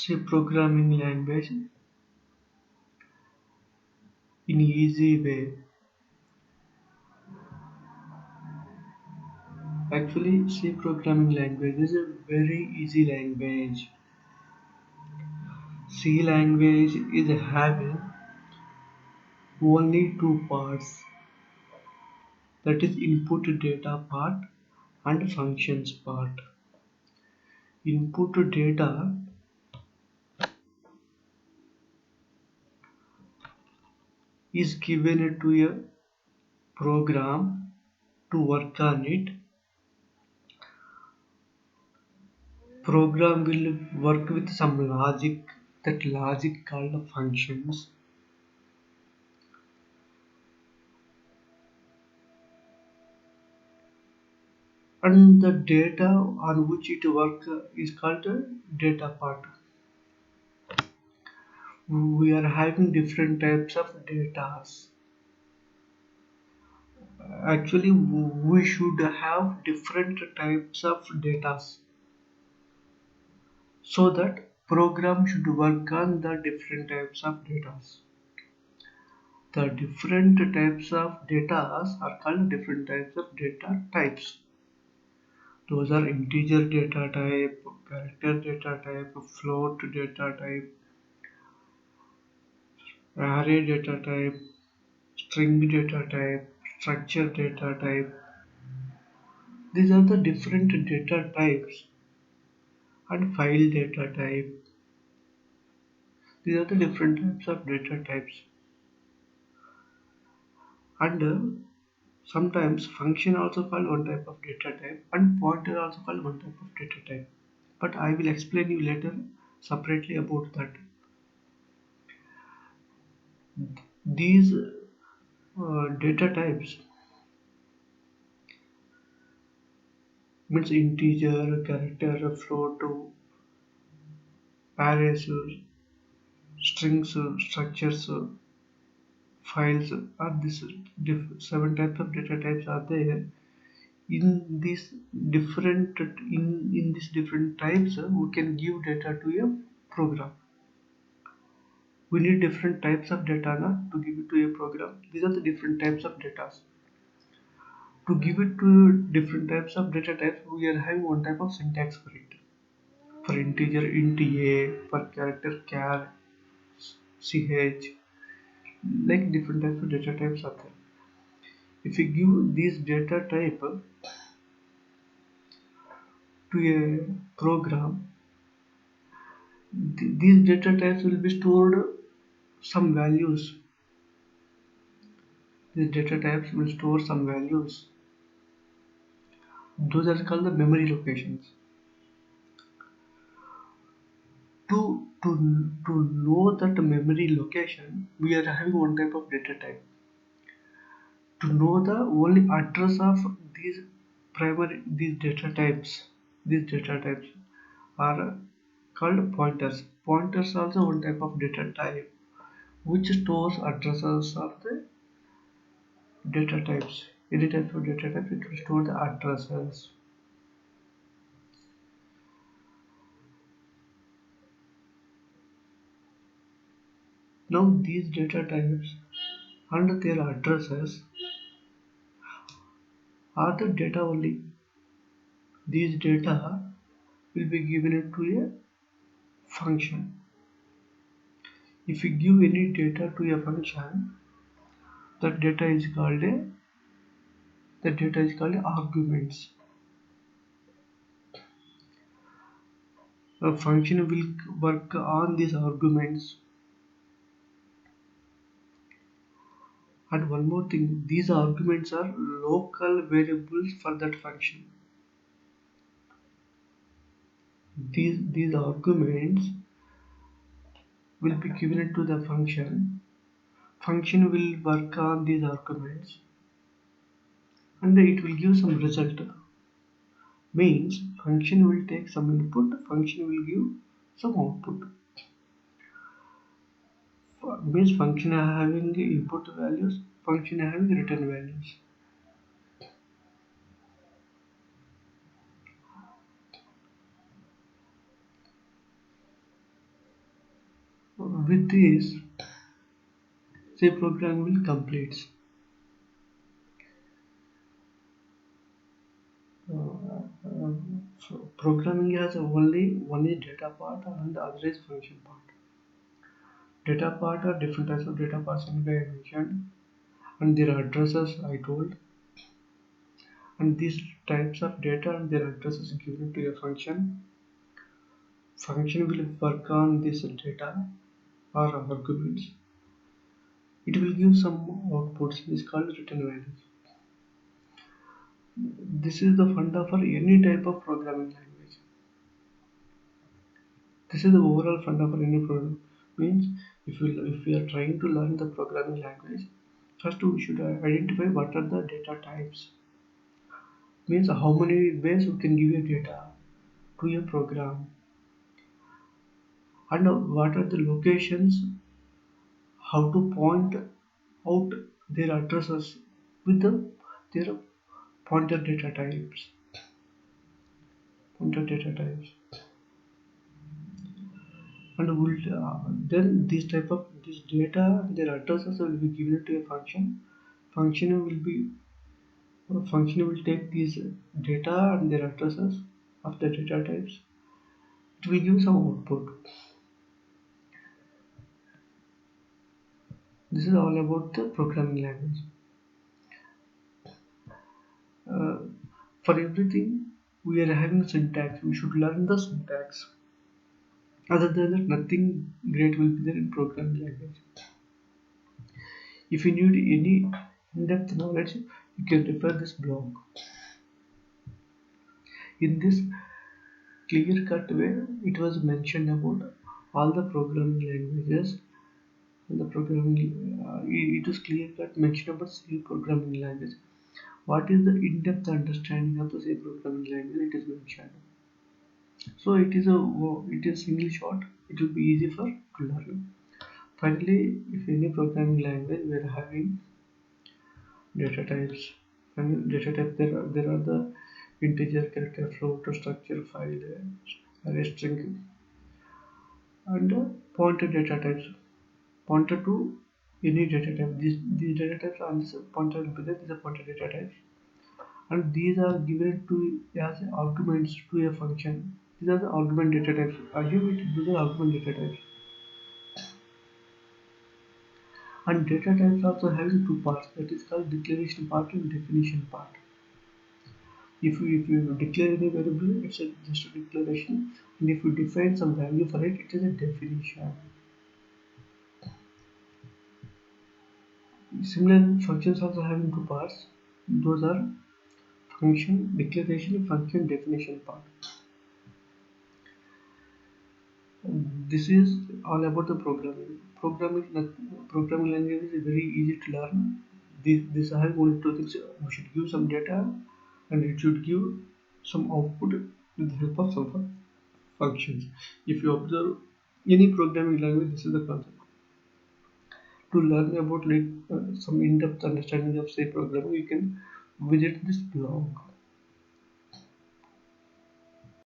C programming language in easy way. Actually, C programming language is a very easy language. C language is having only two parts, that is input data part and functions part. Input data is given to a program to work on it. Program will work with some logic, that logic called functions, and the data on which it work is called data part. We are having different types of data. Actually, we should have different types of data so that program should work on the different types of data. The different types of data are called different types of data types. Those are integer data type, character data type, float data type, array data type, string data type, structure data type. These are the different data types, and file data type. These are the different types of data types. And sometimes function also called one type of data type, and pointer also called one type of data type. But I will explain you later separately about that. These data types means integer, character, float, arrays, strings, structures, files are these seven types of data types are there. In these in these different types, we can give data to a program. We need different types of data to give it to a program. These are the different types of data. To give it to different types of data types, we are having one type of syntax for it. For integer, int a, for character, char, ch, like different types of data types are there. If we give this data type to a program, these data types will be stored some values. These data types will store some values. Those are called the memory locations. To know that memory location, we are having one type of data type. To know the only address of these data types are called pointers. Pointers are also one type of data type which stores addresses of the data types. Any type of data type, it will store the addresses. Now these data types and their addresses are the data only. These data will be given to a function. If we give any data to a function, that data is called arguments. A function will work on these arguments. And one more thing, these arguments are local variables for that function. These arguments will be given to the function. Function will work on these arguments and it will give some result. Means function will take some input, function will give some output. Means function having input values, function having return values. With this, C program will complete. So programming has only one is data part and the other is function part. Data part are different types of data parts and I mentioned, and their addresses I told, and these types of data and their addresses given to a function. Function will work on this data or arguments. It will give some outputs. This is called return values. This is the funda for any type of programming language. This is the overall funda for any program. Means if we are trying to learn the programming language, first we should identify what are the data types. Means how many ways we can give a data to a program, and what are the locations, how to point out their addresses with their pointer data types. Pointer data types. And then this type of this data, their addresses will be given to a function. Function will take these data and their addresses of the data types. It will give some output. This is all about the programming language. For everything we are having syntax. We should learn the syntax. Other than that, nothing great will be there in programming language. If you need any in-depth knowledge, you can refer this blog. In this clear-cut way, it was mentioned about all the programming languages. And the programming, it was clear-cut mentioned about C programming language. What is the in-depth understanding of the C programming language? It is mentioned. So it is single shot. It will be easy for to learn. Finally, if any programming language we are having data types, and data type there are the integer, character, float, structure, file, array, string, and pointer data types. Pointer to any data type. These data types are this pointer will be there. These are pointer data types, and these are given to as arguments to a function. These are the argument data types. Assume it these are argument data types. And data types also having two parts, that is called declaration part and definition part. If you declare any variable, it's just a declaration, and if you define some value for it, it is a definition. Similar functions also having two parts. Those are function declaration, function definition part. This is all about the programming. Programming language is very easy to learn. This I have only two things. We should give some data, and it should give some output with the help of some functions. If you observe any programming language, this is the concept. To learn about some in-depth understanding of say programming, you can visit this blog.